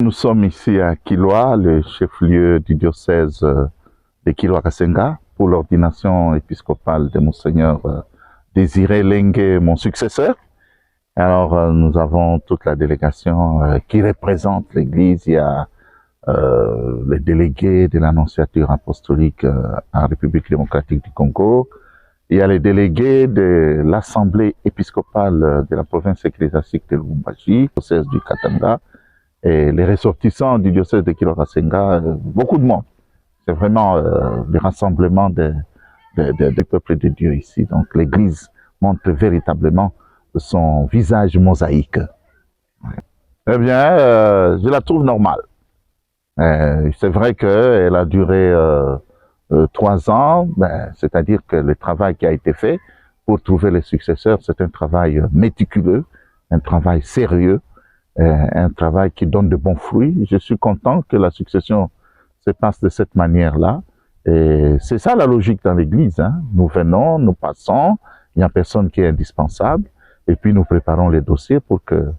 nous sommes ici à Kilwa, le chef-lieu du diocèse de Kilwa-Kasenga, pour l'ordination épiscopale de Monseigneur Désiré Lengue, mon successeur. Alors, nous avons toute la délégation qui représente l'Église. Il y a les délégués de l'Annonciature apostolique en République démocratique du Congo. Il y a les délégués de l'Assemblée épiscopale de la province ecclésiastique de Lubumbashi, diocèse du Katanga, et les ressortissants du diocèse de Kilwa-Kasenga, beaucoup de monde. C'est vraiment le rassemblement des peuples de Dieu ici. Donc l'Église montre véritablement son visage mosaïque. Eh bien, je la trouve normale. C'est vrai qu'elle a duré 3 ans, c'est-à-dire que le travail qui a été fait pour trouver les successeurs, c'est un travail méticuleux, un travail sérieux, un travail qui donne de bons fruits. Je suis content que la succession se passe de cette manière-là. Et c'est ça la logique dans l'Église, hein. Nous venons, nous passons, il n'y a personne qui est indispensable, et puis nous préparons les dossiers pour que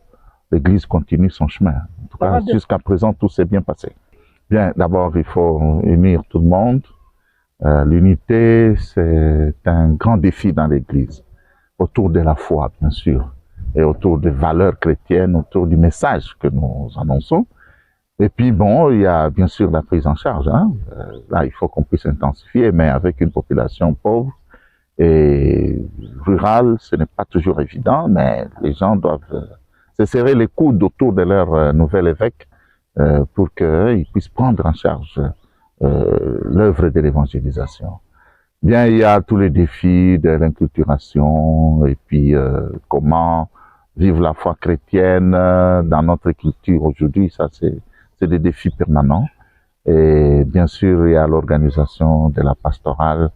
l'Église continue son chemin. En tout cas, jusqu'à présent, tout s'est bien passé. Bien, d'abord, il faut unir tout le monde. L'unité, c'est un grand défi dans l'Église, autour de la foi, bien sûr, et autour des valeurs chrétiennes, autour du message que nous annonçons. Et puis, bon, il y a bien sûr la prise en charge, hein. Là, il faut qu'on puisse intensifier, mais avec une population pauvre et rurale, ce n'est pas toujours évident, mais les gens doivent se serrer les coudes autour de leur nouvel évêque pour qu'ils puissent prendre en charge l'œuvre de l'évangélisation. Bien, il y a tous les défis de l'inculturation et puis comment vivre la foi chrétienne dans notre culture aujourd'hui, ça c'est des défis permanents. Et bien sûr, il y a l'organisation de la pastorale,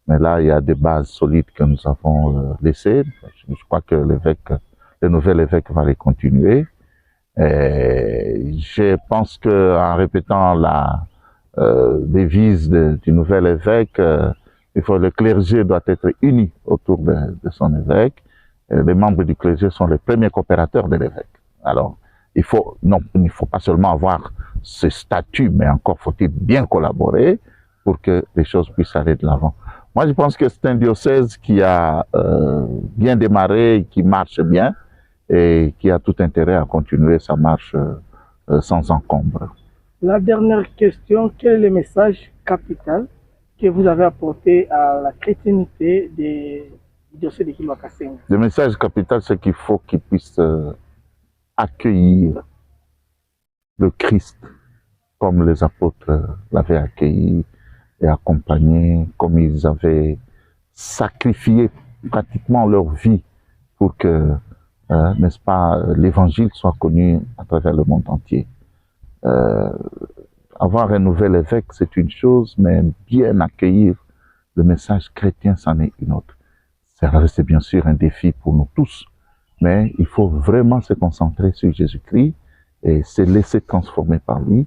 mais là, il y a des bases solides que nous avons laissées. Je crois que le nouvel évêque va les continuer. Et je pense que en répétant la devise du nouvel évêque, le clergé doit être uni autour de son évêque. Les membres du clergé sont les premiers coopérateurs de l'évêque. Alors, il ne faut pas seulement avoir ce statut, mais encore faut-il bien collaborer pour que les choses puissent aller de l'avant. Moi, je pense que c'est un diocèse qui a bien démarré, qui marche bien et qui a tout intérêt à continuer sa marche sans encombre. La dernière question, quel est le message capital que vous avez apporté à la chrétienté du diocèse de Kilwa-Kasenga? Le message capital, c'est qu'il faut qu'ils puissent accueillir le Christ comme les apôtres l'avaient accueilli et accompagné, comme ils avaient sacrifié pratiquement leur vie pour que, n'est-ce pas, l'évangile soit connu à travers le monde entier. Avoir un nouvel évêque, c'est une chose, mais bien accueillir le message chrétien, c'en est une autre. C'est bien sûr un défi pour nous tous, mais il faut vraiment se concentrer sur Jésus-Christ et se laisser transformer par lui,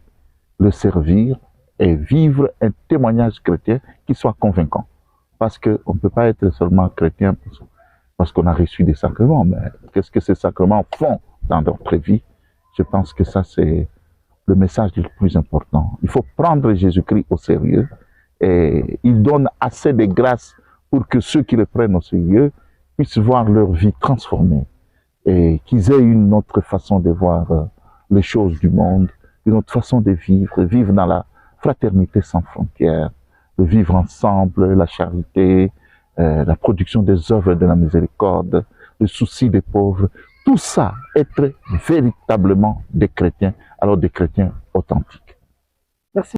le servir et vivre un témoignage chrétien qui soit convaincant. Parce qu'on ne peut pas être seulement chrétien parce qu'on a reçu des sacrements, mais qu'est-ce que ces sacrements font dans notre vie? Je pense que ça, c'est le message le plus important. Il faut prendre Jésus-Christ au sérieux et il donne assez de grâce pour que ceux qui le prennent au sérieux puissent voir leur vie transformée et qu'ils aient une autre façon de voir les choses du monde, une autre façon de vivre dans la fraternité sans frontières, de vivre ensemble, la charité, la production des œuvres de la miséricorde, le souci des pauvres, tout ça, être véritablement des chrétiens, alors des chrétiens authentiques. Merci.